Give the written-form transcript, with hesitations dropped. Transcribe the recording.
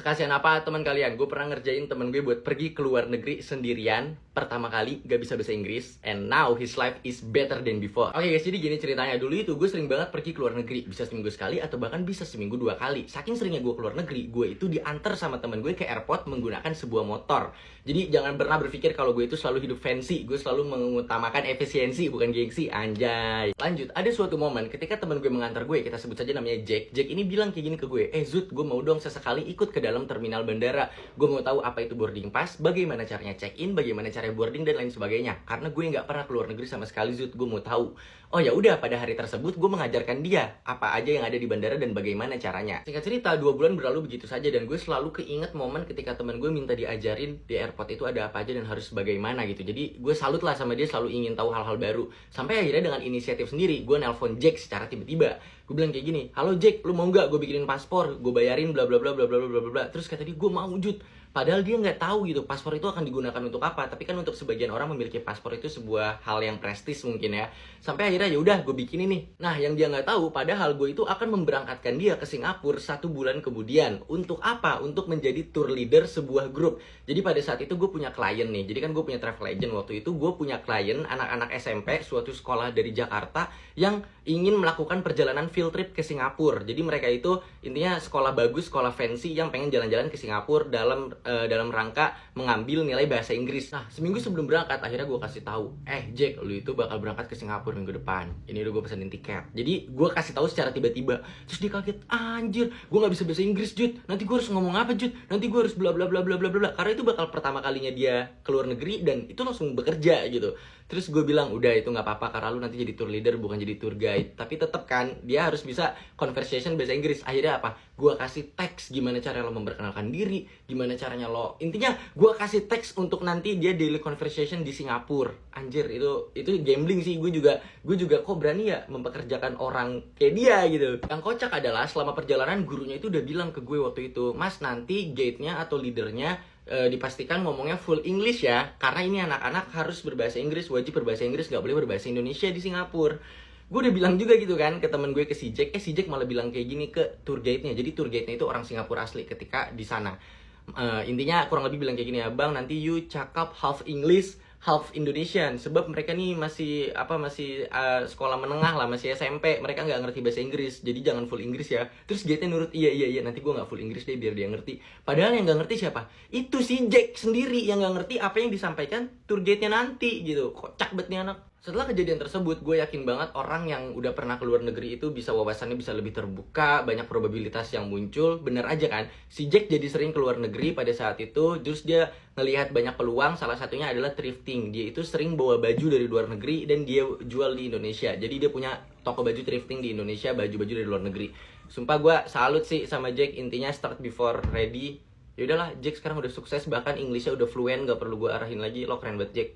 Sekasian apa teman kalian? Gue pernah ngerjain temen gue buat pergi ke luar negeri sendirian. Pertama kali gak bisa bahasa Inggris. And now his life is better than before. Oke guys, jadi gini ceritanya. Dulu itu gue sering banget pergi ke luar negeri. Bisa seminggu sekali atau bahkan bisa seminggu 2 kali. Saking seringnya gue ke luar negeri, gue itu diantar sama temen gue ke airport menggunakan sebuah motor. Jadi jangan pernah berpikir kalau gue itu selalu hidup fancy. Gue selalu mengutamakan efisiensi bukan gengsi. Anjay. Lanjut, ada suatu momen ketika temen gue mengantar gue. Kita sebut saja namanya Jack. Jack ini bilang kayak gini ke gue. Zut, gue mau dong sesekali ikut ke dalam terminal bandara. Gue mau tahu apa itu boarding pass, bagaimana caranya check-in, bagaimana caranya boarding dan lain sebagainya. Karena gue nggak pernah keluar negeri sama sekali, Zut. Gue mau tahu. Oh ya udah, pada hari tersebut gue mengajarkan dia apa aja yang ada di bandara dan bagaimana caranya. Singkat cerita, 2 bulan berlalu begitu saja dan gue selalu keinget momen ketika teman gue minta diajarin di airport itu ada apa aja dan harus bagaimana gitu. Jadi gue salut lah sama dia, selalu ingin tahu hal-hal baru. Sampai akhirnya dengan inisiatif sendiri, gue nelpon Jack secara tiba-tiba. Gue bilang kayak gini, halo Jack, lu mau nggak gue bikinin paspor, gue bayarin bla bla bla bla bla bla bla bla. Terus kata dia, gue mau Jut. Padahal dia nggak tahu gitu paspor itu akan digunakan untuk apa. Tapi kan untuk sebagian orang memiliki paspor itu sebuah hal yang prestis mungkin ya. Sampai akhirnya ya udah gue bikin ini. Nah yang dia nggak tahu, padahal gue itu akan memberangkatkan dia ke Singapura 1 bulan kemudian. Untuk apa? Untuk menjadi tour leader sebuah grup. Jadi pada saat itu gue punya klien nih. Jadi kan gue punya travel agent waktu itu. Gue punya klien anak-anak SMP suatu sekolah dari Jakarta yang ingin melakukan perjalanan field trip ke Singapura. Jadi mereka itu intinya sekolah bagus, sekolah fancy yang pengen jalan-jalan ke Singapura dalam rangka mengambil nilai bahasa Inggris. Nah, seminggu sebelum berangkat akhirnya gue kasih tahu, Jack, lu itu bakal berangkat ke Singapura minggu depan. Ini udah gue pesenin tiket. Jadi gue kasih tahu secara tiba-tiba. Terus dia kaget, anjir, gue nggak bisa bahasa Inggris, Jud. Nanti gue harus ngomong apa, Jud? Nanti gue harus bla bla bla bla bla bla. Karena itu bakal pertama kalinya dia ke luar negeri dan itu langsung bekerja gitu. Terus gue bilang, udah itu nggak apa-apa karena lu nanti jadi tour leader bukan jadi tour guide. Tapi tetap kan dia harus bisa conversation bahasa Inggris. Akhirnya apa? Gue kasih teks gimana cara lo memperkenalkan diri, gimana caranya lo. Intinya gue kasih teks untuk nanti dia daily conversation di Singapura. Anjir itu gambling sih. Gue juga kok berani ya mempekerjakan orang kayak dia gitu. Yang kocak adalah selama perjalanan gurunya itu udah bilang ke gue waktu itu, Mas nanti guide-nya atau leadernya dipastikan ngomongnya full English ya, karena ini anak-anak harus berbahasa Inggris, wajib berbahasa Inggris, gak boleh berbahasa Indonesia di Singapura. Gue udah bilang juga gitu kan ke temen gue, ke si Jack. Si Jack malah bilang kayak gini ke tour guide-nya. Jadi tour guide-nya itu orang Singapura asli ketika di sana. Intinya kurang lebih bilang kayak gini ya, Bang nanti you cakap half English half Indonesian, sebab mereka nih masih sekolah menengah lah, masih SMP, mereka nggak ngerti bahasa Inggris, jadi jangan full Inggris ya. Terus Jacknya nurut, iya nanti gue nggak full Inggris deh biar dia ngerti. Padahal yang nggak ngerti siapa? Itu si Jack sendiri yang nggak ngerti apa yang disampaikan tour guide-nya nanti gitu. Kocak banget nih anak. Setelah kejadian tersebut, gue yakin banget orang yang udah pernah keluar negeri itu bisa wawasannya bisa lebih terbuka, banyak probabilitas yang muncul. Bener aja kan, si Jack jadi sering keluar negeri pada saat itu, terus dia ngelihat banyak peluang, salah satunya adalah thrifting. Dia itu sering bawa baju dari luar negeri dan dia jual di Indonesia. Jadi dia punya toko baju thrifting di Indonesia, baju-baju dari luar negeri. Sumpah gue salut sih sama Jack, intinya start before ready. Yaudahlah, Jack sekarang udah sukses, bahkan Englishnya udah fluent, gak perlu gue arahin lagi. Lo keren banget Jack.